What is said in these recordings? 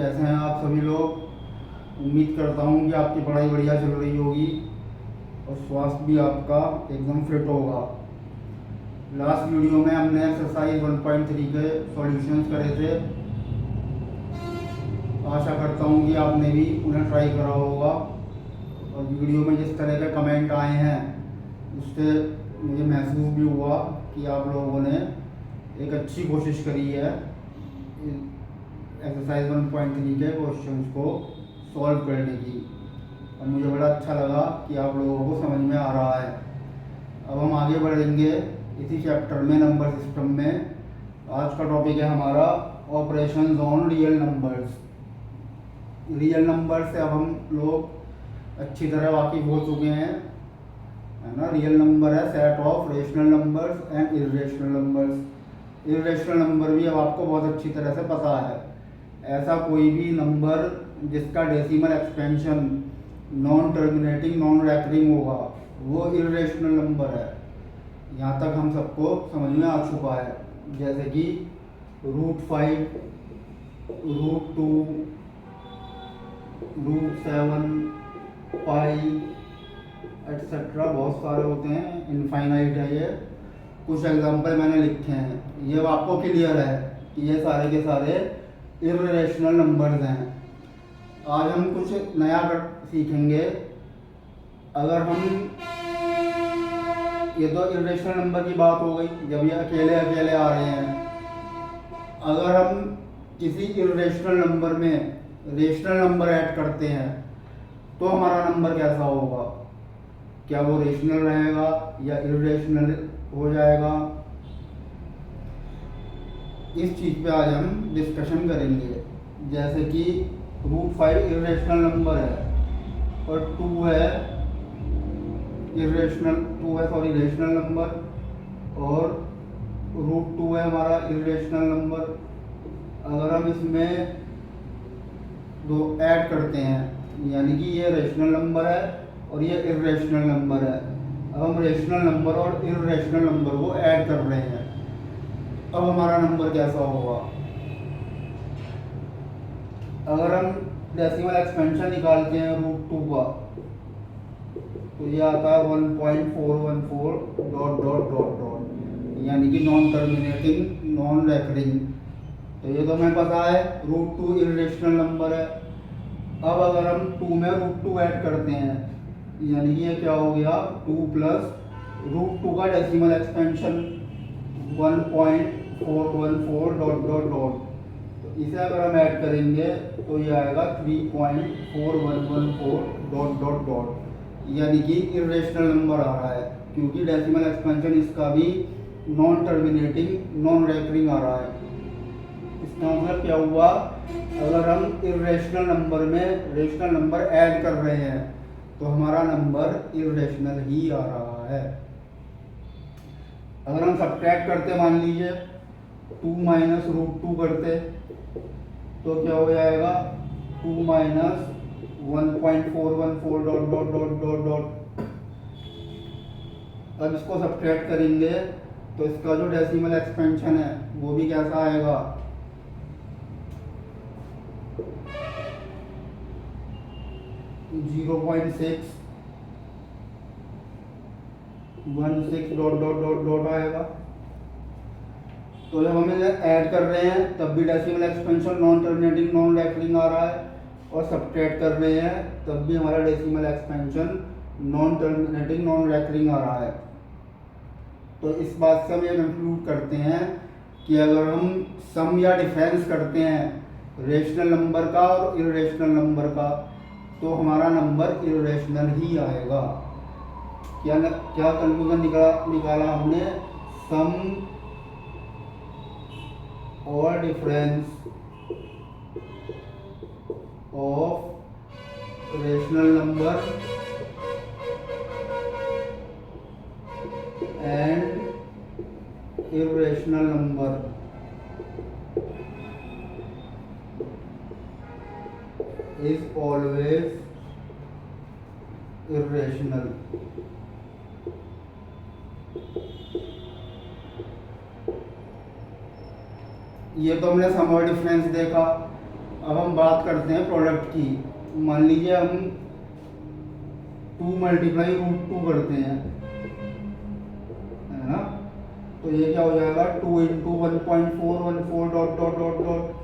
कैसे हैं आप सभी लोग। उम्मीद करता हूँ कि आपकी पढ़ाई बढ़िया चल रही होगी और स्वास्थ्य भी आपका एकदम फिट होगा। लास्ट वीडियो में हमने एक्सरसाइज 1.3 के सॉल्यूशंस करे थे। आशा करता हूँ कि आपने भी उन्हें ट्राई करा होगा और वीडियो में जिस तरह के कमेंट आए हैं उससे मुझे महसूस भी हुआ कि आप लोगों ने एक अच्छी कोशिश करी है एक्सरसाइज 1.3 के क्वेश्चंस को सॉल्व करने की और मुझे बड़ा अच्छा लगा कि आप लोगों को समझ में आ रहा है। अब हम आगे बढ़ेंगे इसी चैप्टर में, नंबर सिस्टम में। आज का टॉपिक है हमारा operations on real numbers. Real number से अब हम लोग अच्छी तरह वाकिफ हो चुके हैं, है ना। रियल नंबर है set of rational numbers and irrational numbers. Irrational number भी अब आपको बहुत अच्छी तरह से पता है। ऐसा कोई भी नंबर जिसका decimal expansion non terminating non recurring होगा वो इर्रेशनल नंबर है। यहाँ तक हम सबको समझ में आ चुका है, जैसे कि √5, √2, √7, पाई एटसेट्रा बहुत सारे होते हैं, इनफाइनाइट है ये। कुछ एग्जांपल मैंने लिखे हैं, ये आपको क्लियर है कि ये सारे के सारे इर्रेशनल नंबर्स हैं। आज हम कुछ नया सीखेंगे। अगर हम, ये तो इर्रेशनल नंबर की बात हो गई जब ये अकेले अकेले आ रहे हैं। अगर हम किसी इर्रेशनल नंबर में रेशनल नंबर ऐड करते हैं तो हमारा नंबर कैसा होगा? क्या वो रेशनल रहेगा या इर्रेशनल हो जाएगा? इस चीज़ पे आज हम डिस्कशन करेंगे। जैसे कि √5 इर्रेशनल नंबर है और 2 है रेशनल नंबर और √2 है हमारा इर्रेशनल नंबर। अगर हम इसमें दो ऐड करते हैं यानी कि ये रेशनल नंबर है और ये इर्रेशनल नंबर है। अब हम रेशनल नंबर और इर्रेशनल नंबर को ऐड कर रहे हैं, अब हमारा नंबर कैसा होगा? अगर हम डेसिमल एक्सपेंशन निकालते हैं √2 का तो ये आता है 1.414 ... यानी कि नॉन टर्मिनेटिंग नॉन रैकरिंग। तो ये तो हमें पता है √2 इर्रेशनल नंबर है। अब अगर हम 2 में √2 ऐड करते हैं यानी कि ये क्या हो गया 2 प्लस √2 का डेसिमल एक्सपेंशन 1.414 ... तो इसे अगर हम ऐड करेंगे तो ये आएगा 3.4114 ... यानी कि इर्रेशनल नंबर आ रहा है क्योंकि डेसिमल एक्सपेंशन इसका भी नॉन टर्मिनेटिंग नॉन रैकरिंग आ रहा है। इसका मतलब क्या हुआ? अगर हम इर्रेशनल नंबर में रेशनल नंबर ऐड कर रहे हैं तो हमारा नंबर इर्रेशनल ही आ रहा है। अगर हम सब्ट्रैक्ट करते, मान लीजिए 2 माइनस √2 करते तो क्या हो जाएगा 2 माइनस 1.414 ... अब इसको सब्ट्रैक्ट करेंगे तो इसका जो डेसिमल एक्सपेंशन है वो भी कैसा आएगा 0.616 ... आएगा। तो जब हम इन्हें ऐड कर रहे हैं तब भी decimal expansion non terminating non recurring आ रहा है और सब्ट्रैक्ट कर रहे हैं तब भी हमारा decimal expansion non terminating non recurring आ रहा है। तो इस बात से हम ये कंक्लूड करते हैं कि अगर हम सम या डिफरेंस करते हैं रेशनल नंबर का और इर्रेशनल नंबर का तो हमारा नंबर इर्रेशनल ही आएगा। क्या कंक्लूजन निकाला हमने? सम और difference of rational number and irrational number is always irrational। ये तो हमने सम और डिफरेंस देखा। अब हम बात करते हैं प्रोडक्ट की। मान लीजिए हम 2 मल्टीप्लाई रूट 2 करते हैं, है ना। तो ये क्या हो जाएगा, 2 into 1.414 dot dot dot dot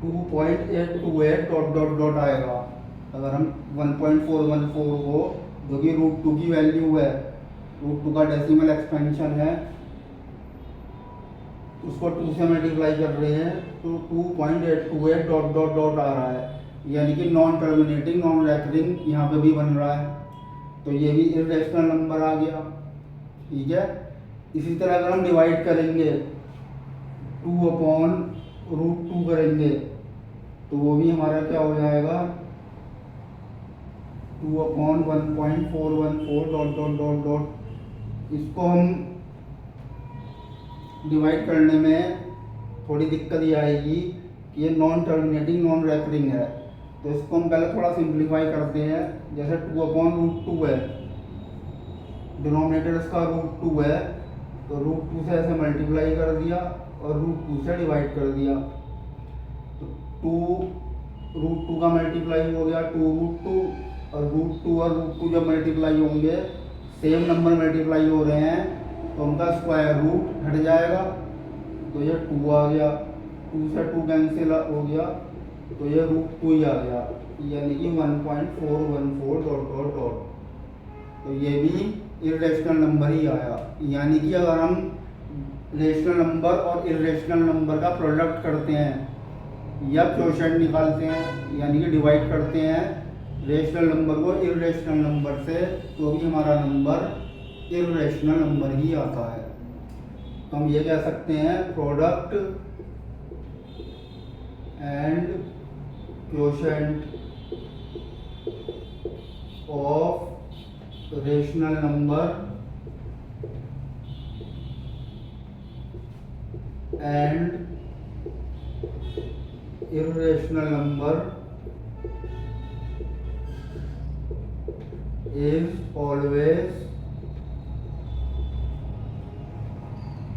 2.828 dot dot dot आएगा। अगर हम 1.414 को, जो कि रूट 2 की वैल्यू है, रूट 2 का डेसिमल एक्सपेंशन है, उसको 2 से मल्टीप्लाई कर रहे हैं तो 2.828 डॉट डॉट डॉट आ रहा है। यानी कि नॉन टर्मिनेटिंग नॉन रैकरिंग यहाँ पे भी बन रहा है, तो ये भी इर्रेशनल नंबर आ गया। ठीक है। इसी तरह अगर हम डिवाइड करेंगे 2 अपॉन रूट 2 करेंगे तो वो भी हमारा क्या हो जाएगा, 2 upon 1.414 dot dot dot dot. इसको हम डिवाइड करने में थोड़ी दिक्कत ये आएगी कि ये नॉन टर्मिनेटिंग नॉन रैकरिंग है, तो इसको हम पहले थोड़ा सिंप्लीफाई करते हैं। जैसे 2 अपॉन रूट 2 है, डिनोमिनेटर इसका रूट 2 है, तो रूट 2 से ऐसे मल्टीप्लाई कर दिया और रूट 2 से डिवाइड कर दिया, तो 2 रूट 2 का मल्टीप्लाई हो गया 2 रूट 2, और रूट 2 और रूट 2 जब मल्टीप्लाई होंगे, सेम नंबर मल्टीप्लाई हो रहे हैं, तो उनका स्क्वायर रूट हट जाएगा, तो ये 2 आ गया, 2 से 2 कैंसिल हो गया, तो ये रूट 2 ही आ गया, यानी कि 1.414 डॉट डॉट डॉट। तो ये भी इर्रेशनल नंबर ही आया। यानी कि अगर हम रेशनल नंबर और इर्रेशनल नंबर का प्रोडक्ट करते हैं या क्वोशिएंट निकालते हैं, यानी कि डिवाइड करते हैं रेशनल नंबर को इर्रेशनल नंबर से, तो भी हमारा नंबर इर्रेशनल नंबर ही आता है। तो हम ये कह सकते हैं product and quotient of rational number and irrational number is always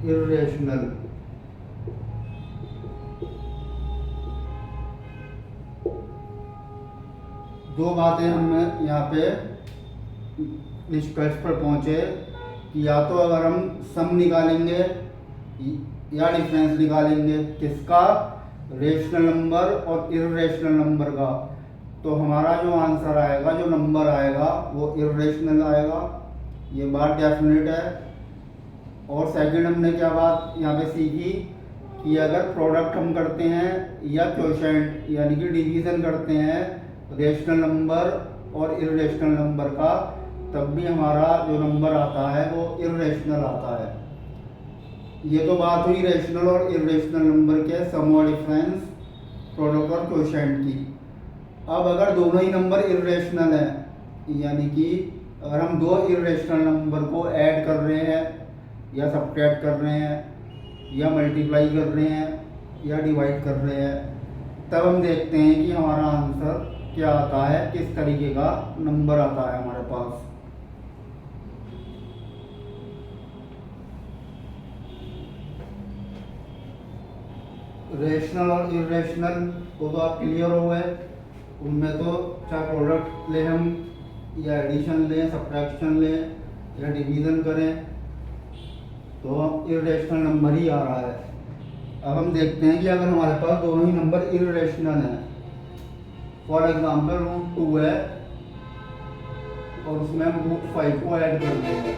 irrational। दो बातें हम यहाँ पे निष्कर्ष पर पहुंचे कि या तो अगर हम सम निकालेंगे या डिफरेंस निकालेंगे किसका, रेशनल नंबर और इर्रेशनल नंबर का, तो हमारा जो आंसर आएगा, जो नंबर आएगा, वो इर्रेशनल आएगा। ये बात डेफिनेट है। और सेकंड हमने क्या बात यहाँ पे सीखी कि अगर प्रोडक्ट हम करते हैं या क्वोशिएंट यानी कि डिवीज़न करते हैं रेशनल नंबर और इर्रेशनल नंबर का, तब भी हमारा जो नंबर आता है वो इर्रेशनल आता है। ये तो बात हुई रेशनल और इर्रेशनल नंबर के सम और डिफरेंस, प्रोडक्ट और क्वोशिएंट की। अब अगर दोनों ही नंबर इर्रेशनल हैं, यानी कि अगर हम दो इर्रेशनल नंबर को ऐड कर रहे हैं या सब्ट्रैक्ट कर रहे हैं या मल्टीप्लाई कर रहे हैं या डिवाइड कर रहे हैं, तब हम देखते हैं कि हमारा आंसर क्या आता है, किस तरीके का नंबर आता है हमारे पास। रेशनल और इर्रेशनल को तो आप क्लियर हो गए। उनमें तो चाहे प्रोडक्ट लें हम या एडिशन लें, सब्ट्रैक्शन लें या डिवीज़न करें, तो इर्रेशनल नंबर ही आ रहा है। अब हम देखते हैं कि अगर हमारे पास दोनों ही नंबर इर्रेशनल हैं, फॉर एग्जांपल रूट 2 है और उसमें हम रूट 5 को ऐड कर देंगे।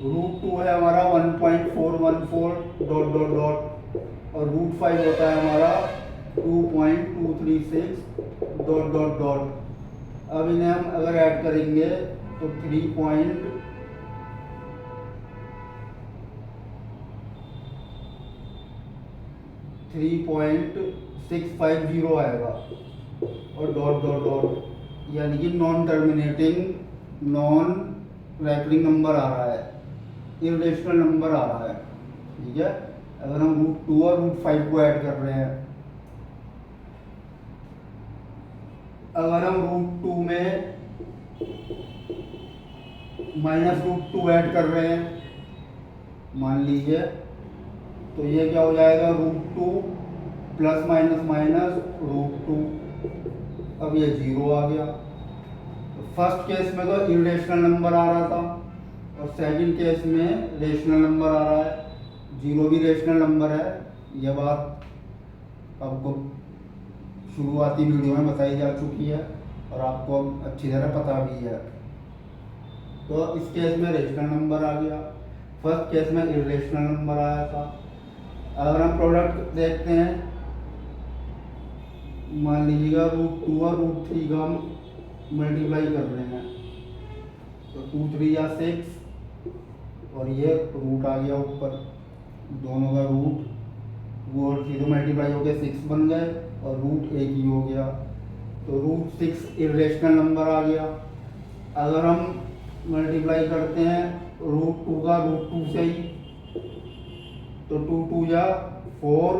रूट 2 है हमारा 1.414 डॉट डॉट डॉट और रूट 5 होता है हमारा 2.236 डॉट डॉट डॉट। अब इन्हें हम अगर ऐड करेंगे तो 3.650 आएगा और डॉट डॉट डॉट, यानी कि नॉन टर्मिनेटिंग नॉन रैपरिंग नंबर आ रहा है, इर्रेशनल नंबर आ रहा है। ठीक है। अगर हम रूट 2 और रूट 5 को ऐड कर रहे हैं, अगर हम रूट 2 में माइनस रूट 2 ऐड कर रहे हैं मान लीजिए, तो ये क्या हो जाएगा, √2 प्लस माइनस माइनस √2। अब ये 0 आ गया। फर्स्ट केस में तो इरेशनल नंबर आ रहा था और सेकंड केस में रेशनल नंबर आ रहा है। 0 भी रेशनल नंबर है, यह बात आपको शुरुआती वीडियो में बताई जा चुकी है और आपको अच्छी तरह पता भी है। तो इस केस में रेशनल नंबर आ गया, फर्स्ट केस में इरेशनल नंबर आया था। अगर हम प्रोडक्ट देखते हैं, मान लीजिएगा √2 और √3 का हम मल्टीप्लाई कर रहे हैं, तो 2 3 या 6 और ये रूट आ गया ऊपर, दोनों का रूट, वो और 0 मल्टीप्लाई हो गया 6 बन गए और रूट एक ही हो गया, तो √6 इरेशनल नंबर आ गया। अगर हम मल्टीप्लाई करते हैं √2 का √2 से ही, तो 2 2 या 4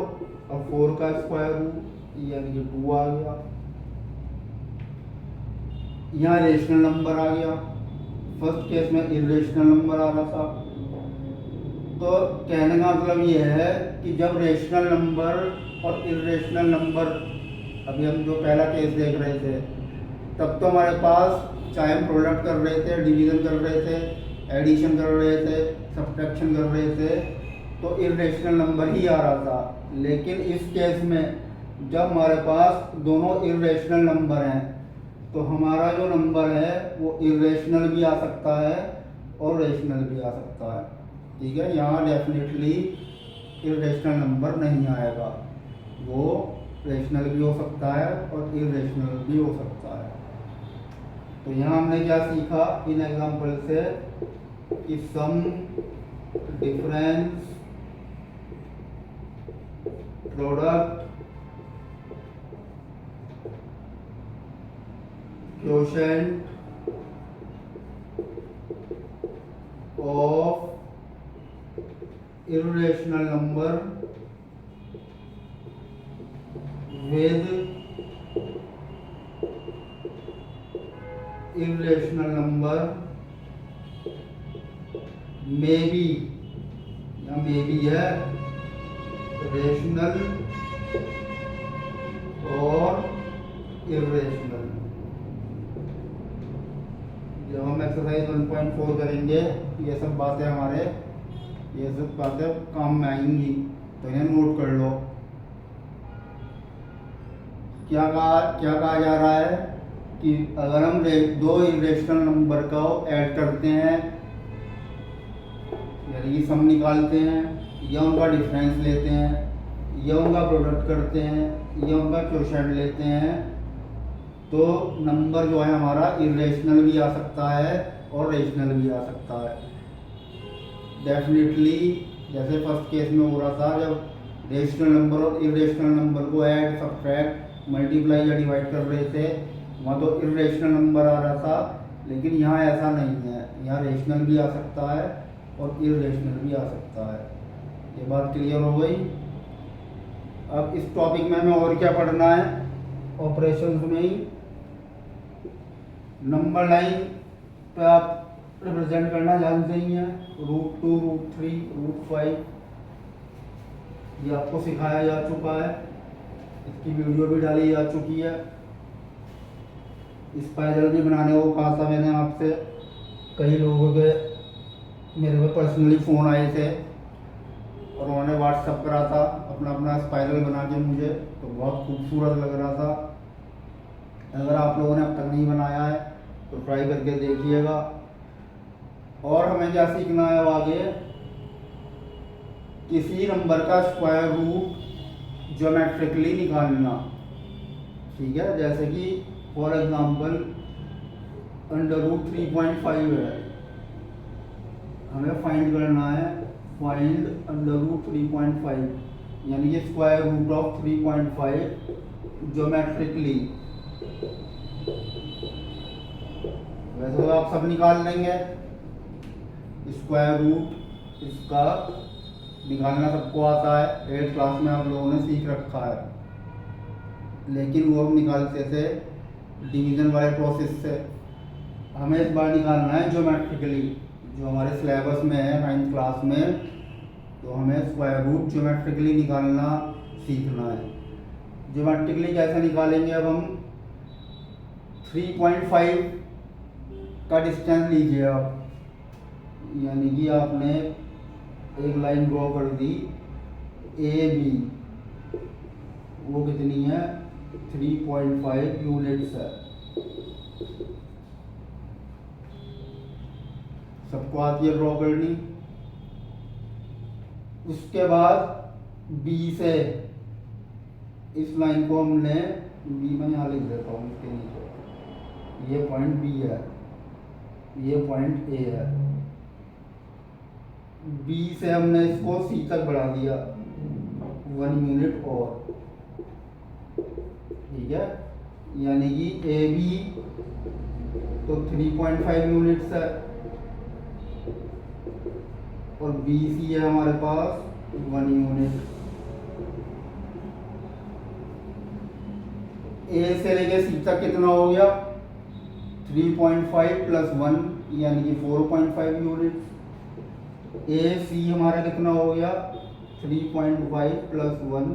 और 4 का स्क्वायर रूट यानी कि 2 आ गया। यहाँ रेशनल नंबर आ गया, फर्स्ट केस में इरेशनल नंबर आ रहा था। तो कहने का मतलब ये है कि जब रेशनल नंबर और इरेशनल नंबर, अभी हम जो पहला केस देख रहे थे, तब तो हमारे पास चाहे हम प्रोडक्ट कर रहे थे, डिवीजन कर रहे थे, एडिशन कर रहे थे, सब्ट्रैक्शन कर रहे थे, तो इरेशनल नंबर ही आ रहा था। लेकिन इस केस में जब हमारे पास दोनों इरेशनल नंबर हैं, तो हमारा जो नंबर है वो इरेशनल भी आ सकता है और रेशनल भी आ सकता है। ठीक है, यहाँ डेफिनेटली इरेशनल नंबर नहीं आएगा, वो रेशनल भी हो सकता है और इरेशनल भी हो सकता है। तो यहाँ हमने क्या सीखा इन एग्जाम्पल से कि sum, difference, product, quotient of irrational number with irrational number may be, या may be है rational और irrational। जब हम एक्सरसाइज 1.4 करेंगे, ये सब बातें हमारे, ये सब बातें काम में आएंगी, तो इन्हें नोट कर लो। क्या कहा जा रहा है कि अगर हम दो इरेशनल नंबर को ऐड करते हैं, यानी कि सम निकालते हैं, या उनका डिफरेंस लेते हैं, या उनका प्रोडक्ट करते हैं, या उनका क्वोशेंट लेते हैं, तो नंबर जो है हमारा इरेशनल भी आ सकता है और रेशनल भी आ सकता है। डेफिनेटली जैसे फर्स्ट केस में हो रहा था, जब रेशनल नंबर और इरेशनल नंबर को ऐड, सब्ट्रैक्ट, मल्टीप्लाई या डिवाइड कर रहे थे, वहाँ तो इरेशनल नंबर आ रहा था। लेकिन यहाँ ऐसा नहीं है, यहाँ रेशनल भी आ सकता है और इरेशनल भी आ सकता है। ये बात क्लियर हो गई। अब इस टॉपिक में हमें और क्या पढ़ना है, ऑपरेशंस में ही नंबर लाइन पे आप रिप्रेजेंट करना जानते ही हैं, √2, √3, √5, ये आपको सिखाया जा चुका है, इसकी वीडियो भी डाली जा चुकी है। स्पाइरल भी बनाने को कहा था मैंने आपसे, कई लोगों के मेरे को पर्सनली फ़ोन आए थे और उन्होंने व्हाट्सअप करा था अपना अपना स्पाइरल बना के मुझे, तो बहुत खूबसूरत लग रहा था। अगर आप लोगों ने अब तक नहीं बनाया है तो ट्राई करके देखिएगा। और हमें क्या सीखना है आगे, किसी नंबर का स्क्वायर रूट ज्योमेट्रिकली निकालना। ठीक है, जैसे कि फॉर एग्जांपल √3.5 है, हमें फाइंड करना है, फाइंड √3.5, यानी कि स्क्वायर रूट ऑफ 3.5 ज्योमेट्रिकली। वैसे तो आप सब निकाल लेंगे, स्क्वायर रूट इसका निकालना सबको आता है, 8th क्लास में आप लोगों ने सीख रखा है। लेकिन वो हम निकालते थे डिवीजन वाले प्रोसेस से, हमें इस बार निकालना है ज्योमेट्रिकली, जो हमारे सिलेबस में है 9th क्लास में तो हमें स्क्वायर रूट ज्योमेट्रिकली निकालना सीखना है। ज्योमेट्रिकली कैसे निकालेंगे, अब हम 3.5 का डिस्टेंस लीजिए आप, यानी कि आपने एक लाइन ड्रॉ कर दी ए बी, वो कितनी है 3.5 यूनिट्स है। सबको आती है ड्रॉ करनी। उसके बाद बी से इस लाइन को हमने, बी में यहाँ लिख देता हूँ इसके नीचे, ये पॉइंट बी है, ये पॉइंट ए है। बी से हमने इसको सी तक बढ़ा दिया 1 यूनिट और, ठीक है, यानी कि ए बी तो 3.5 यूनिट्स है और बी सी है हमारे पास 1 यूनिट। ए से लेके सी तक कितना हो गया 3.5 प्लस 1 यानी कि 4.5 यूनिट। ए सी हमारा कितना हो गया 3.5 प्लस 1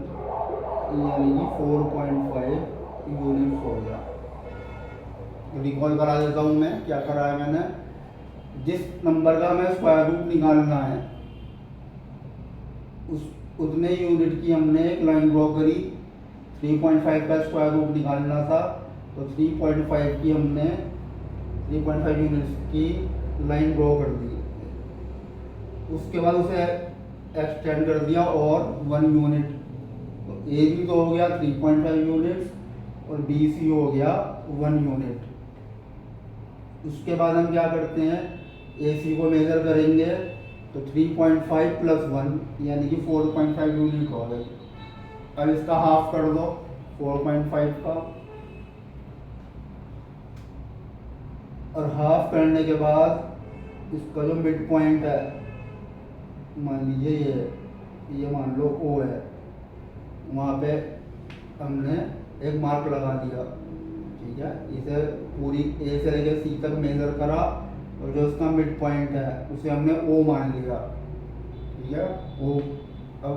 यानी कि 4.5 यूनिट हो गया। रिकॉल करा देता हूँ मैं, क्या करा है मैंने, जिस नंबर का हमें स्क्वायर रूट निकालना है उस उतने यूनिट की हमने एक लाइन ड्रॉ करी। 3.5 का स्क्वायर रूट निकालना था तो 3.5 की हमने 3.5 यूनिट्स की लाइन ड्रॉ कर दी। उसके बाद उसे एक्सटेंड कर दिया और 1 यूनिट, तो ए बी तो हो गया 3.5 यूनिट्स और बी सी हो गया 1 यूनिट। उसके बाद हम क्या करते हैं, ए सी को मेज़र करेंगे तो 3.5 प्लस 1 यानी कि 4.5 यूनिट हो गई। अब इसका हाफ कर दो 4.5 का, और हाफ करने के बाद इसका जो मिड पॉइंट है, मान लीजिए ये मान लो ओ है, वहाँ पे हमने एक मार्क लगा दिया, ठीक है। इसे पूरी ए से लेकर सी तक मेजर करा और जो उसका मिड पॉइंट है उसे हमने ओ मान लिया, ठीक है। ओ, अब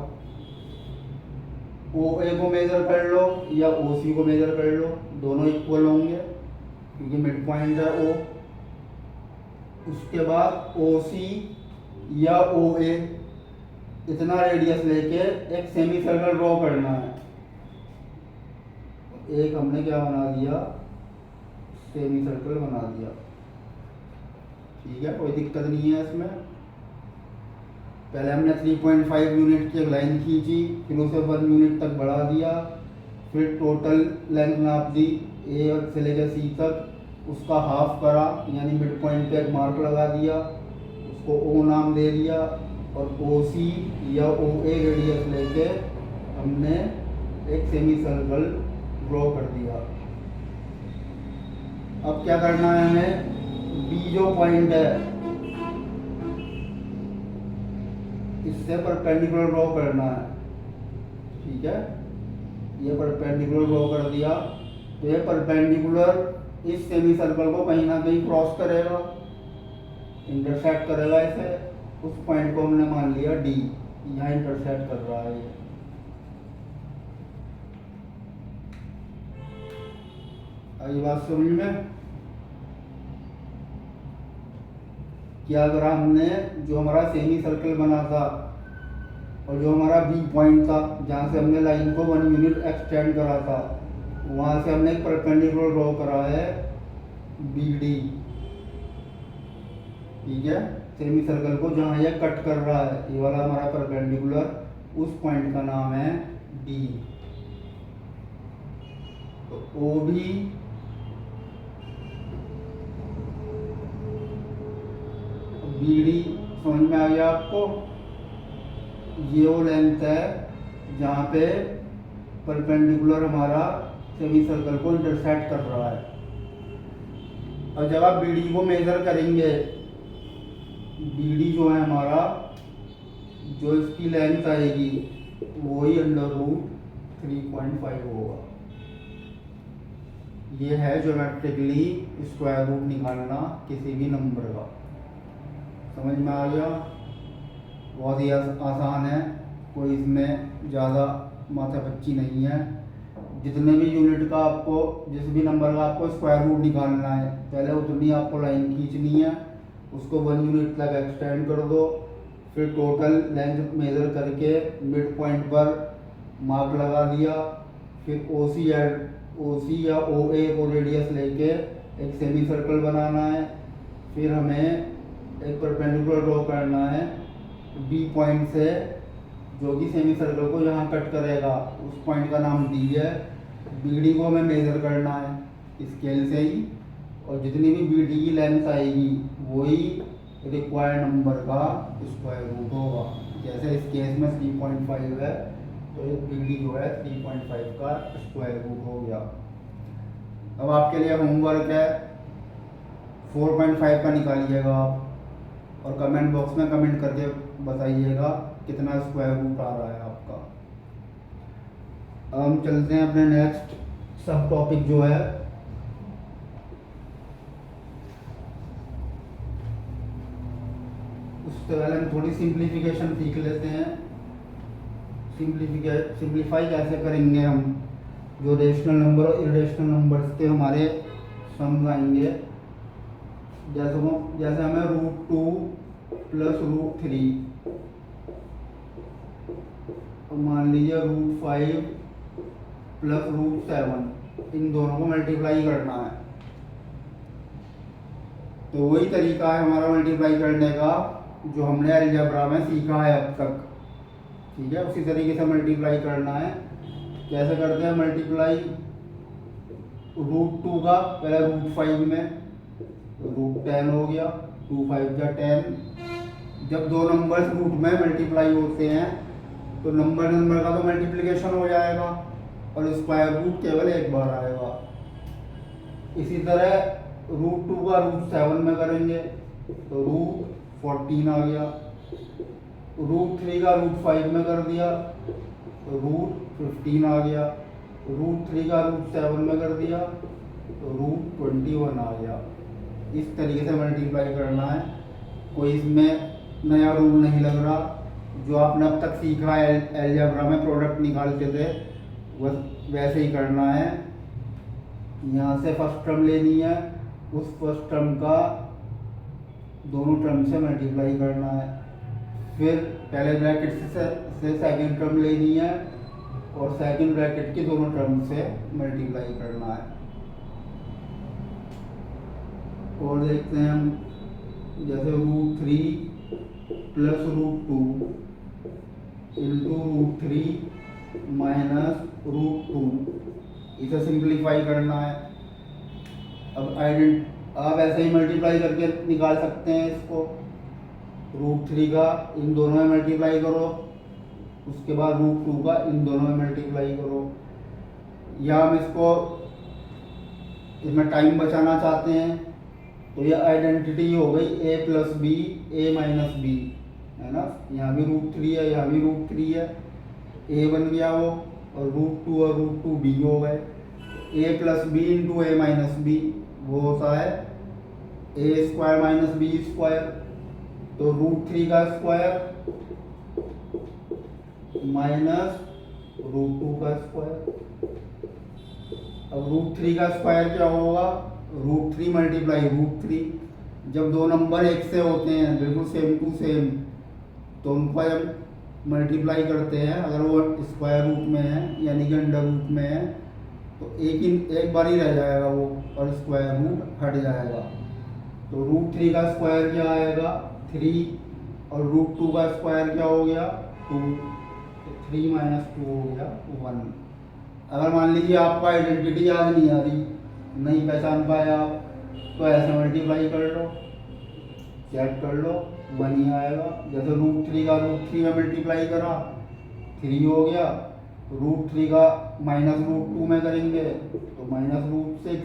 ओ ए को मेजर कर लो या ओ सी को मेजर कर लो, दोनों इक्वल होंगे क्योंकि मिड पॉइंट है ओ। उसके बाद ओ सी या ओ ए इतना रेडियस लेके एक सेमी सर्कल ड्रॉ करना है। एक हमने क्या बना दिया, सेमी सर्कल बना दिया, ठीक है, कोई दिक्कत नहीं है इसमें। पहले हमने 3.5 यूनिट की एक लाइन खींची, फिर उसे 1 यूनिट तक बढ़ा दिया, फिर टोटल लेंथ नाप दी ए से लेकर सी तक, उसका हाफ करा यानी मिड पॉइंट पे एक मार्क लगा दिया, उसको ओ नाम दे दिया और ओ सी या ओ ए रेडियस लेके हमने एक सेमी सर्कल ड्रॉ कर दिया। अब क्या करना है हमें, बी जो पॉइंट है इससे परपेंडिकुलर ड्रॉ करना है, ठीक है। ये परपेंडिकुलर ड्रॉ कर दिया तो ये परपेंडिकुलर इस सेमी सर्कल को कहीं ना कहीं क्रॉस करेगा, इंटरसेक्ट करेगा इसे। उस पॉइंट को हमने मान लिया डी, यहाँ इंटरसेक्ट कर रहा है ये। आई बात समझ में? क्या करा हमने, जो हमारा सेमी सर्कल बना था और जो हमारा बी पॉइंट था जहाँ से हमने लाइन को 1 यूनिट एक्सटेंड करा था, वहाँ से हमने एक परपेंडिकुलर ड्रॉ करा है बी डी, ठीक है। सेमी सर्कल को जहाँ ये कट कर रहा है, ये वाला हमारा परपेंडिकुलर, उस पॉइंट का नाम है डी। तो ओ भी बी डी समझ में आ गया आपको? ये वो लेंथ है जहाँ पे परपेंडिकुलर हमारा सेमी सर्कल को इंटरसेक्ट कर रहा है। और जब आप बी डी को मेजर करेंगे, बी डी जो है हमारा, जो इसकी लेंथ आएगी वही √3.5 होगा। ये है ज्योमेट्रिकली स्क्वायर रूट निकालना किसी भी नंबर का। समझ में आ गया? बहुत ही आसान है, कोई इसमें ज़्यादा माथापच्ची नहीं है। जितने भी यूनिट का आपको, जिस भी नंबर का आपको स्क्वायर रूट निकालना है, पहले उतनी आपको लाइन खींचनी है, उसको 1 यूनिट तक एक्सटेंड कर दो, फिर टोटल लेंथ मेज़र करके मिड पॉइंट पर मार्क लगा दिया, फिर ओ सी या ओ ए को रेडियस लेके एक सेमी सर्कल बनाना है, फिर हमें एक परपेंडिकुलर ड्रॉ करना है बी पॉइंट से, जो कि सेमी सर्कल को यहाँ कट करेगा, उस पॉइंट का नाम डी है। बी डी को हमें मेज़र करना है स्केल से ही, और जितनी भी बी डी की लेंथ आएगी वही रिक्वायर्ड नंबर का स्क्वायर रूट होगा। जैसे इस केस में 3.5 है, तो ये बी डी जो है 3.5 का स्क्वायर रूट हो गया। अब आपके लिए होमवर्क है, 4.5 का निकालिएगा आप, और कमेंट बॉक्स में कमेंट करके बताइएगा कितना स्क्वायर रूट आ रहा है आपका। अब हम चलते हैं अपने नेक्स्ट सब टॉपिक जो है उससे पहले हम थोड़ी सिंप्लीफिकेशन सीख लेते हैं। सिंप्लीफाई कैसे करेंगे हम, जो रेशनल नंबर और इरेशनल नंबर्स के हमारे सम आएंगे। जैसे हमें √2 प्लस √3, मान लीजिए √5 प्लस √7, इन दोनों को मल्टीप्लाई करना है। तो वही तरीका है हमारा मल्टीप्लाई करने का जो हमने अलजेब्रा में सीखा है अब तक, ठीक है। उसी तरीके से मल्टीप्लाई करना है। कैसे करते हैं मल्टीप्लाई, √2 का पहले √5 में, √10 हो गया, 2 5 जा 10। जब दो नंबर्स रूट में मल्टीप्लाई होते हैं तो नंबर का तो मल्टीप्लिकेशन हो जाएगा और स्क्वायर रूट केवल एक बार आएगा। इसी तरह √2 का √7 में करेंगे तो √14 आ गया, √3 का √5 में कर दिया तो √15 आ गया, √3 का √7 में कर दिया तो √21 आ गया। इस तरीके से मल्टीप्लाई करना है, कोई इसमें नया रूल नहीं लग रहा। जो आपने अब तक सीखा है अलजेब्रा में प्रोडक्ट निकालते थे बस वैसे ही करना है। यहाँ से फर्स्ट टर्म लेनी है, उस फर्स्ट टर्म का दोनों टर्म से मल्टीप्लाई करना है, फिर पहले ब्रैकेट से सेकंड टर्म लेनी है और सेकंड ब्रैकेट की दोनों टर्म से मल्टीप्लाई करना है। और देखते हैं हम, जैसे √3 प्लस √2 इंटू √3 माइनस √2, इसे सिंप्लीफाई करना है। अब आप ऐसे ही मल्टीप्लाई करके निकाल सकते हैं इसको। √3 का इन दोनों में मल्टीप्लाई करो, उसके बाद √2 का इन दोनों में मल्टीप्लाई करो। या हम इसमें टाइम बचाना चाहते हैं तो ये आइडेंटिटी हो गई a plus B a minus B, है ना। यहाँ भी √3 है, यहाँ भी √3 है, a बन गया वो, और √2 और √2 b हो गए। a plus B into a minus B वो होता है a² माइनस b²। तो √3 का स्क्वायर माइनस √2 का स्क्वायर। अब √3 का स्क्वायर क्या होगा, √3 मल्टीप्लाई √3। जब दो नंबर एक से होते हैं बिल्कुल सेम टू सेम तो उनको जब मल्टीप्लाई करते हैं, अगर वो स्क्वायर रूट में है यानी कि अंडर रूट में है तो एक बार ही रह जाएगा वो और स्क्वायर रूट हट जाएगा। तो √3 का स्क्वायर क्या आएगा 3, और √2 का स्क्वायर क्या हो गया 2, तो 3 माइनस 2 हो गया 1। अगर मान लीजिए आपको आइडेंटिटी याद नहीं आ रही, नहीं पहचान पाए आप, तो ऐसे मल्टीप्लाई कर लो, चेक कर लो, 1 ही आएगा। जैसे √3 का √3 में मल्टीप्लाई करा 3 हो गया, √3 का माइनस √2 में करेंगे तो माइनस √6,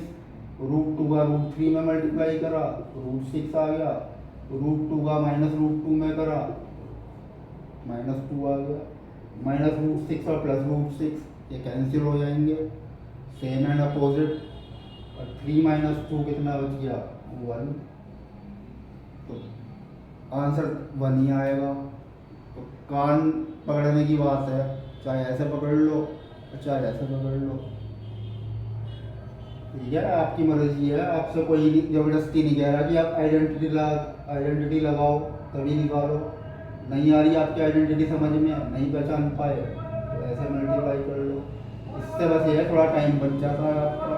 √2 का √3 में मल्टीप्लाई करा √6 आ गया, √2 का माइनस √2 में करा -2 आ गया। माइनस √6 और प्लस √6 ये कैंसिल हो जाएंगे, सेम एंड अपोजिट। और 3 माइनस 2 कितना बच गया 1, तो आंसर 1 ही आएगा। तो कान पकड़ने की बात है, चाहे ऐसे पकड़ लो चाहे ऐसे पकड़ लो, ठीक है, आपकी मर्जी है। आपसे कोई ज़बरदस्ती नहीं कह रहा कि आप आइडेंटिटी लगाओ तभी निकालो। नहीं आ रही आपकी आइडेंटिटी समझ में, नहीं पहचान पाए तो ऐसे मल्टीप्लाई कर लो। इससे बस ये है थोड़ा टाइम बच जाता है आपका।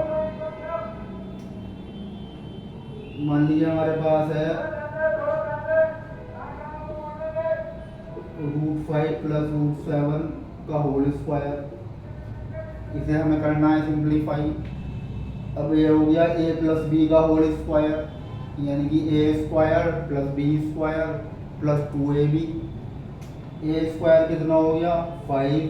मान लीजिए हमारे पास है √5 प्लस √7 का होल स्क्वायर, इसे हमें करना है सिंप्लीफाई। अब ये हो गया a प्लस बी का होल स्क्वायर, यानी कि a square plus B square plus 2ab। a square कितना हो गया 5,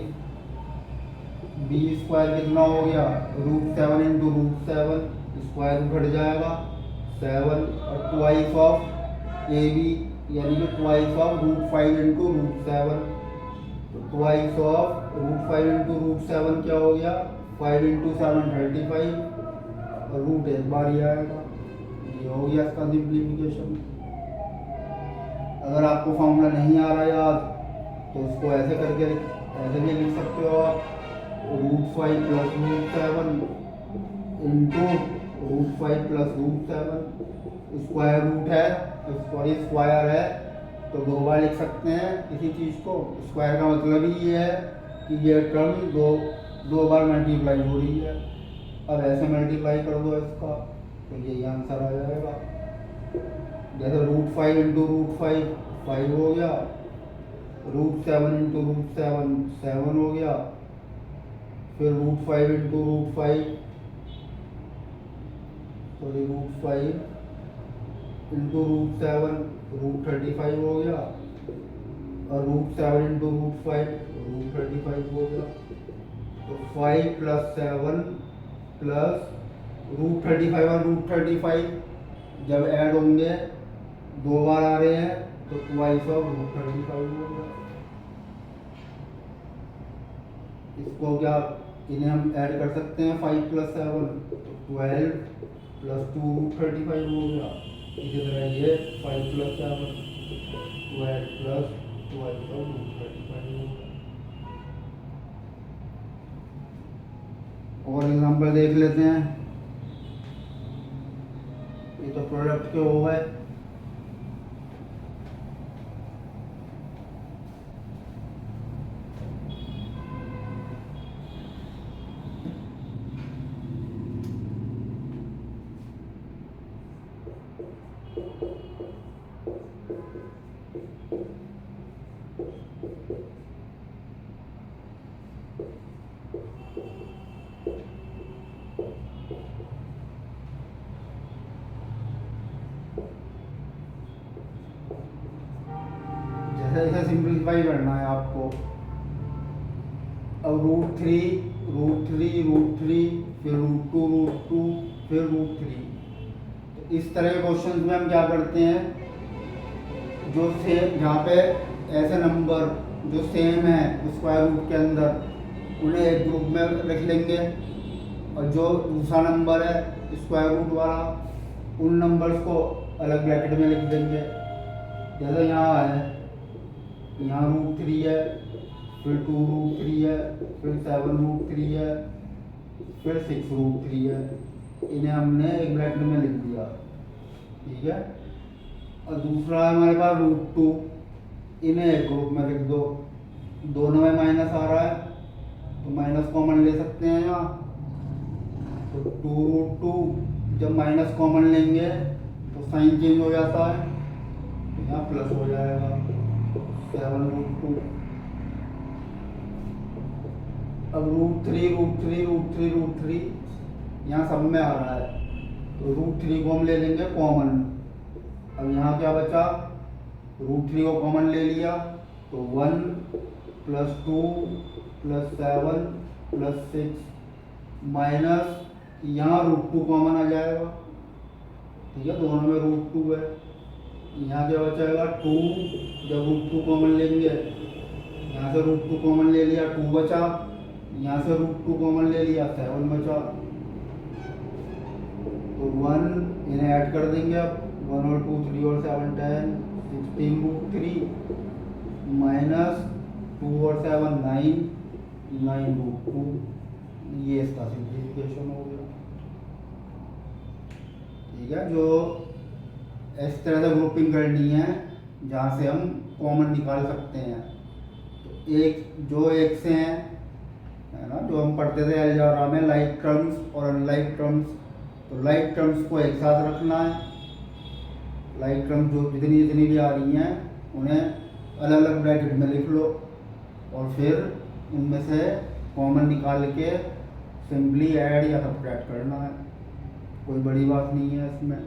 b स्क्वायर कितना हो गया √7 इंटू √7, स्क्वायर रूट हट जाएगा 7 और ट्वाइस ऑफ ab, यानी कि ट्वाइस ऑफ √5 इंटू √7। तो ट्वाइस ऑफ √5 इंटू √7 क्या हो गया 5 इंटू 7 35 और रूट एक बार ही आएगा। ये हो गया इसका सिंप्लीफिकेशन। अगर आपको फॉर्मूला नहीं आ रहा याद तो उसको ऐसे करके ऐसे भी लिख सकते हो आप, √5 plus √7 into √5 plus √7। Square root है, सॉरी स्क्वायर है तो दो बार लिख सकते हैं किसी चीज़ को। स्क्वायर का मतलब ही ये है कि ये टर्म दो बार मल्टीप्लाई हो रही है। अब ऐसे मल्टीप्लाई कर दो इसका तो यही आंसर आ जाएगा। जैसे √5 इंटू √5 5 हो गया, √7 इंटू √7 7 हो गया, फिर √5 इंटू √5 सॉरी √5 इंटू √7 √35 हो गया, और √7 इंटू √5 √35 हो गया। तो 5 प्लस 7 प्लस √35 और √35 जब ऐड होंगे दो बार आ रहे हैं तो ट्वाइस ऑफ √35 होगा। इसको क्या इन्हें हम ऐड कर सकते हैं 5 प्लस 7 तो 12 प्लस 2 √35 हो गया। इसी तरह ये 5 प्लस 7 12 प्लस ट्वाइस ऑफ √35 हो गया। और एग्जाम्पल देख लेते हैं। ये तो प्रोडक्ट के हो गए। जैसे सिंप्लीफाई करना है आपको। अब √3 फिर √2 फिर √3। तो इस तरह के क्वेश्चन में हम क्या करते हैं, जो सेम जहाँ पे ऐसे नंबर जो सेम है स्क्वायर रूट के अंदर उन्हें एक ग्रुप में रख लेंगे, और जो दूसरा नंबर है स्क्वायर रूट वाला उन नंबर्स को अलग ब्रैकेट में लिख देंगे। जैसे यहाँ है, यहाँ √3 है, फिर 2 √3 है, फिर 7 √3 है, फिर 6 √3 है। इन्हें हमने एक ब्रैकेट में लिख दिया, ठीक है। और दूसरा हमारे पास √2, इन्हें एक ग्रुप में लिख दो। दोनों में माइनस आ रहा है तो माइनस कॉमन ले सकते हैं यहाँ। तो 2 √2 जब माइनस कॉमन लेंगे तो साइन चेंज हो जाता है, तो यहाँ प्लस हो जाएगा 7 √2। अब √3 यहाँ सब में आ रहा है तो √3 को हम ले लेंगे कॉमन। अब यहाँ क्या बचा, √3 को कॉमन ले लिया तो 1 प्लस 2 प्लस 7 प्लस 6 माइनस यहाँ √2 कॉमन आ जाएगा, ठीक है, दोनों में √2 है। यहाँ क्या बचाएगा 2, जब √2 कॉमन लेंगे यहाँ से √2 कॉमन ले लिया 2 बचा, यहाँ से √2 कॉमन ले लिया 7 बचा। तो 1 इन्हें ऐड कर देंगे। अब 1 और 2 3 और 7 10 16 √3 माइनस 2 और 7 9, 9√2, ये इसका सिंप्लीफिकेशन हो गया। ठीक है, जो इस तरह से ग्रुपिंग करनी है जहाँ से हम कॉमन निकाल सकते हैं। तो एक जो एक से हैं, है ना, जो हम पढ़ते थे अलजेब्रा में, लाइक टर्म्स और अनलाइक टर्म्स। तो लाइक टर्म्स को एक साथ रखना है, लाइक टर्म्स जो जितनी जितनी भी आ रही हैं उन्हें अलग अलग ब्रैकेट में लिख लो और फिर उनमें से कॉमन निकाल के सिंपली ऐड या सब्ट्रैक्ट करना है। कोई बड़ी बात नहीं है इसमें।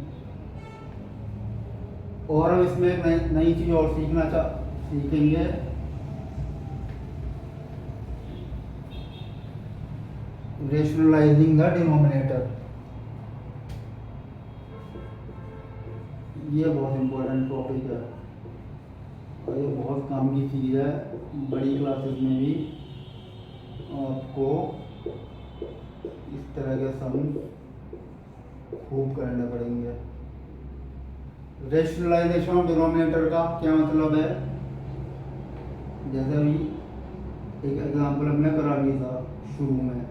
और हम इसमें एक नई चीज़ और सीखेंगे, रेशनलाइजिंग द डिनोमिनेटर। ये बहुत इम्पोर्टेंट टॉपिक है और ये बहुत काम की चीज़ है। बड़ी क्लासेस में भी आपको इस तरह के सम खूब करने पड़ेंगे। रेशनलाइजेशन ऑफ डिनोमिनेटर का क्या मतलब है? जैसे अभी एक एग्जांपल हमने करा भी था शुरू में,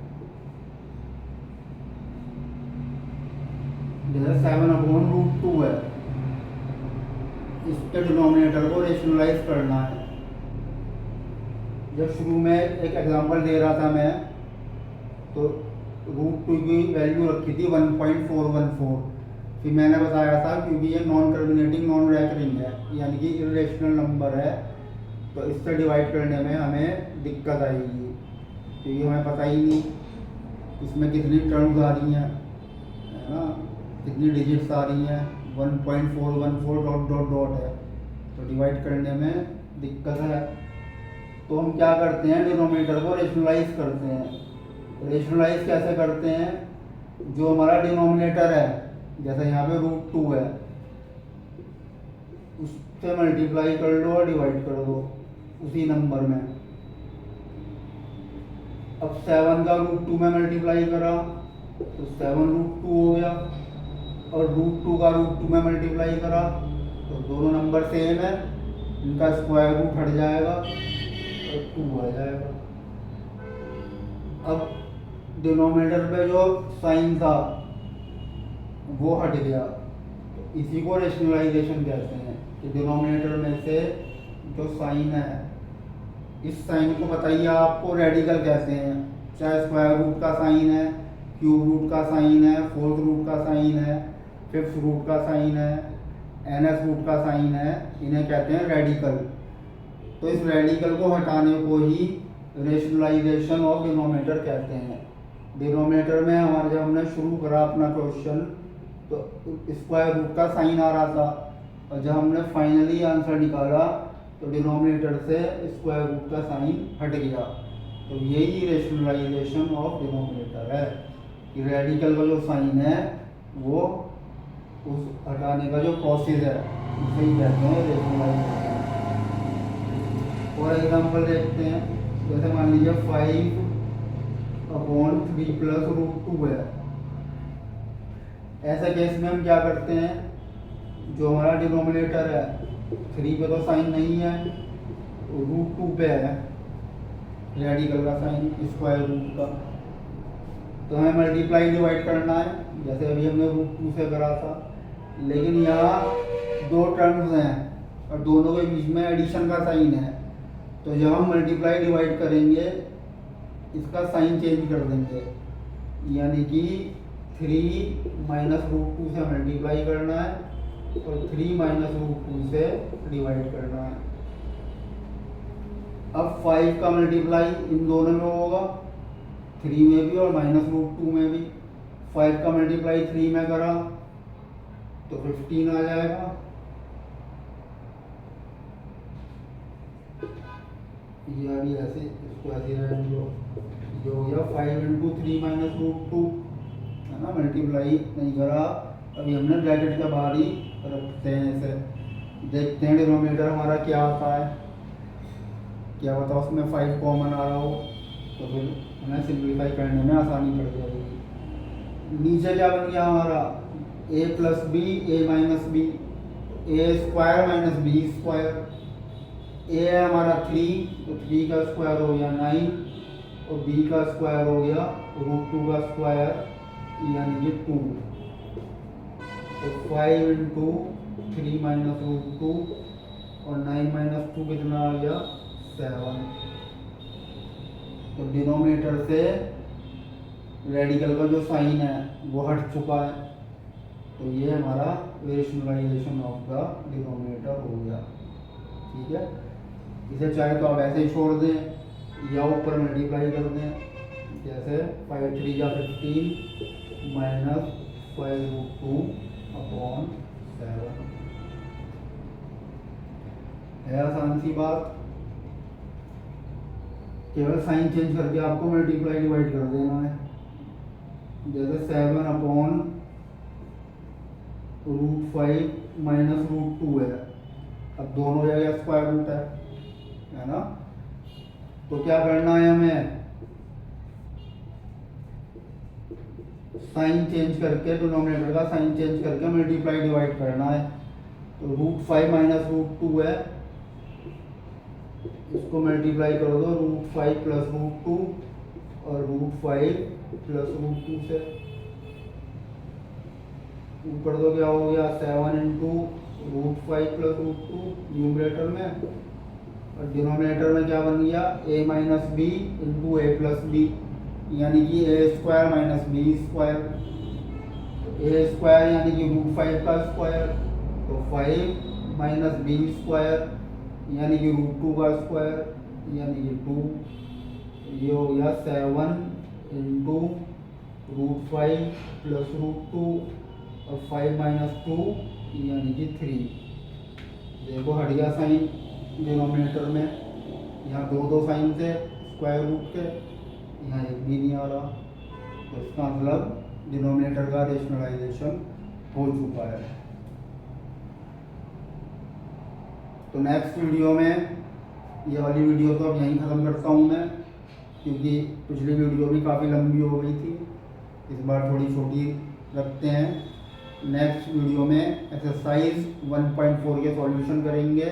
जैसे 7/√2 है, इसके डिनोमिनेटर को रेशनलाइज करना है। जब शुरू में एक एग्जांपल दे रहा था मैं, तो √2 की वैल्यू रखी थी 1.414। फिर मैंने बताया था क्योंकि ये नॉन टर्मिनेटिंग नॉन रैकरिंग है, यानी कि इरेशनल नंबर है, तो इससे डिवाइड करने में हमें दिक्कत आएगी क्योंकि हमें पता ही नहीं इसमें कितनी टर्म्स आ रही हैं, है ना, कितनी डिजिट्स आ रही हैं। 1.414 डॉट डॉट डॉट है, तो डिवाइड करने में दिक्कत है। तो हम क्या करते हैं, डिनोमिनेटर को रेशनलाइज करते हैं। रेशनलाइज कैसे करते हैं? जो हमारा डिनोमिनेटर है, जैसे यहाँ पे √2 है, उससे मल्टीप्लाई कर लो और डिवाइड कर दो उसी नंबर में। अब 7 का √2 में मल्टीप्लाई करा तो 7√2 हो गया, और √2 का √2 में मल्टीप्लाई करा तो दोनों नंबर सेम है, इनका स्क्वायर रूट हट जाएगा और 2 आ जाएगा। अब डिनोमिनेटर पे जो साइन था वो हट गया, तो इसी को रेशनलाइजेशन कहते हैं कि डिनोमिनेटर में से जो साइन है, इस साइन को बताइए आपको रेडिकल कहते हैं। चाहे स्क्वायर रूट का साइन है, क्यूब रूट का साइन है, फोर्थ रूट का साइन है, फिफ्थ रूट का साइन है, nth रूट का साइन है, इन्हें कहते हैं रेडिकल। तो इस रेडिकल को हटाने को ही रेशनलाइजेशन ऑफ डिनोमिनेटर कहते हैं। डिनोमिनेटर में हमारे जब हमने शुरू करा अपना क्वेश्चन तो स्क्वायर रूट का साइन आ रहा था, और जब हमने फाइनली आंसर निकाला तो डिनोमिनेटर से स्क्वायर रूट का साइन हट गया। तो यही रेशनलाइजेशन ऑफ डिनोमिनेटर है कि रेडिकल का जो साइन है वो उस हटाने का जो प्रोसेस है उसे ही कहते हैं रेशनलाइजेशन। और एग्जांपल देखते हैं, जैसे मान लीजिए 5/3 प्लस √2 है। ऐसे केस में हम क्या करते हैं, जो हमारा डिनोमिनेटर है 3 पे तो साइन नहीं है, √2 पे है रेडिकल का साइन स्क्वायर रूट का, तो हमें मल्टीप्लाई डिवाइड करना है जैसे अभी हमने √2 से करा था। लेकिन यहाँ दो टर्म्स हैं और दोनों के बीच में एडिशन का साइन है, तो जब हम मल्टीप्लाई डिवाइड करेंगे इसका साइन चेंज कर देंगे, यानी कि 3 माइनस √2 से मल्टीप्लाई करना है और 3 माइनस √2 से डिवाइड करना है। अब 5 का मल्टीप्लाई इन दोनों में होगा, 3 में भी और माइनस √2 में भी। 5 का मल्टीप्लाई 3 में करा तो 15 आ जाएगा, ये अभी ऐसे इसको ऐसे रहने दो, जो हो गया 5 × 3 माइनस √2, है ना, मल्टीप्लाई नहीं करा, अभी हमने ब्रैकेट के बाहर ही रखते हैं इसे। देखते हैं डिनोमिनेटर हमारा क्या आता है, क्या पता उसमें 5 कॉमन आ रहा हो, तो फिर हमें सिंप्लीफाई करने में आसानी पड़ जाएगी। नीचे क्या बन गया हमारा, a + b a - b, a² - b², ए है हमारा 3, तो 3 का स्क्वायर हो गया 9 और बी का स्क्वायर हो गया √2 का स्क्वायर यानी कि 2। तो 5 इंटू 3 माइनस √2 और 9 माइनस 2 कितना आ गया 7। तो डिनोमिनेटर से रेडिकल का जो साइन है वो हट चुका है, तो ये हमारा रेशनलाइजेशन ऑफ द डिनोमिनेटर हो गया। ठीक है, इसे चाहे तो आप ऐसे ही छोड़ दें या ऊपर मल्टीप्लाई कर दें, जैसे 5 3 या 15 माइनस 5√2 अपॉन 7 है। आसान सी बात, केवल साइन चेंज करके आपको मल्टीप्लाई डिवाइड कर देना है। जैसे 7 अपॉन √5 माइनस √2 है, अब दोनों जगह स्क्वायर रूट है ना। तो क्या करना है हमें, साइन चेंज करके डिनोमिनेटर का साइन चेंज करके मल्टीप्लाई डिवाइड करना है। तो √5 माइनस √2 है, इसको मल्टीप्लाई कर दो √5 प्लस √2 और √5 प्लस √2 से। ऊपर तो क्या हो गया 7 इंटू √5 प्लस √2 न्यूमरेटर में, और डिनोमिनेटर में क्या बन गया a minus B into A plus B, यानी कि A square minus B square. A square यानी कि √5 का स्क्वायर, तो 5 माइनस बी स्क्वायर यानी कि √2 का स्क्वायर यानी कि 2। ये हो गया 7 इंटू √5 प्लस √2 और 5 माइनस 2 यानी कि 3। देखो हट गया साइन डिनोमिनेटर में, यहाँ दो साइन थे स्क्वायर रूट के, यहाँ एक भी नहीं आ रहा, तो इसका मतलब डिनोमिनेटर का रेशनलाइजेशन हो चुका है। तो नेक्स्ट वीडियो में, ये वाली वीडियो तो अब यहीं ख़त्म करता हूँ मैं, क्योंकि पिछली वीडियो भी काफ़ी लंबी हो गई थी, इस बार थोड़ी छोटी रखते हैं। नेक्स्ट वीडियो में एक्सरसाइज 1.4 के सॉल्यूशन करेंगे,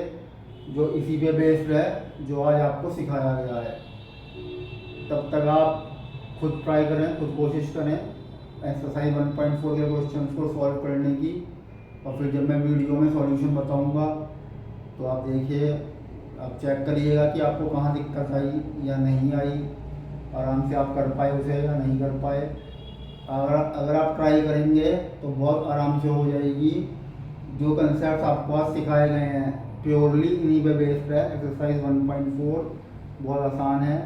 जो इसी पे बेस्ड है जो आज आपको सिखाया गया है। तब तक आप खुद ट्राई करें, खुद कोशिश करें एक्सरसाइज 1.4 के क्वेश्चंस को सॉल्व करने की, और फिर जब मैं वीडियो में सॉल्यूशन बताऊंगा तो आप देखिए, आप चेक करिएगा कि आपको कहाँ दिक्कत आई या नहीं आई, आराम से आप कर पाए उसे या नहीं कर पाए। अगर आप ट्राई करेंगे तो बहुत आराम से हो जाएगी। जो कंसेप्ट आपको आज सिखाए गए हैं प्योरली इन्हीं पे बेस्ड है। एक्सरसाइज 1.4 बहुत आसान है,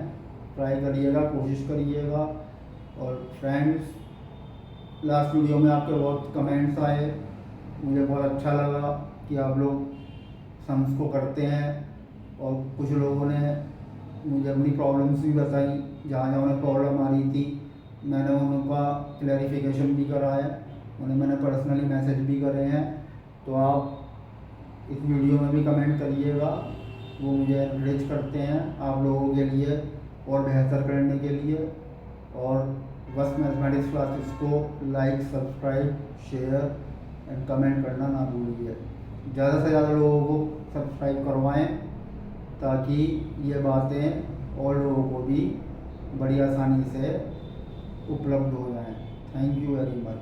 ट्राई करिएगा, कोशिश करिएगा। और फ्रेंड्स, लास्ट वीडियो में आपके बहुत कमेंट्स आए, मुझे बहुत अच्छा लगा कि आप लोग सम्स को करते हैं, और कुछ लोगों ने मुझे अपनी प्रॉब्लम्स भी बताई, जहाँ जहाँ उन्हें प्रॉब्लम आ रही थी मैंने उनका क्लैरिफिकेशन भी करा है, उन्हें मैंने पर्सनली मैसेज भी करे हैं। तो आप इस वीडियो में भी कमेंट करिएगा, वो मुझे एनकरेज करते हैं आप लोगों के लिए और बेहतर करने के लिए। और बस मैथमेटिक्स क्लासेस को like, subscribe, share and comment करना ना भूलिए। ज़्यादा से ज़्यादा लोगों को सब्सक्राइब करवाएं, ताकि ये बातें और लोगों को भी बड़ी आसानी से उपलब्ध हो जाएं। Thank you very much.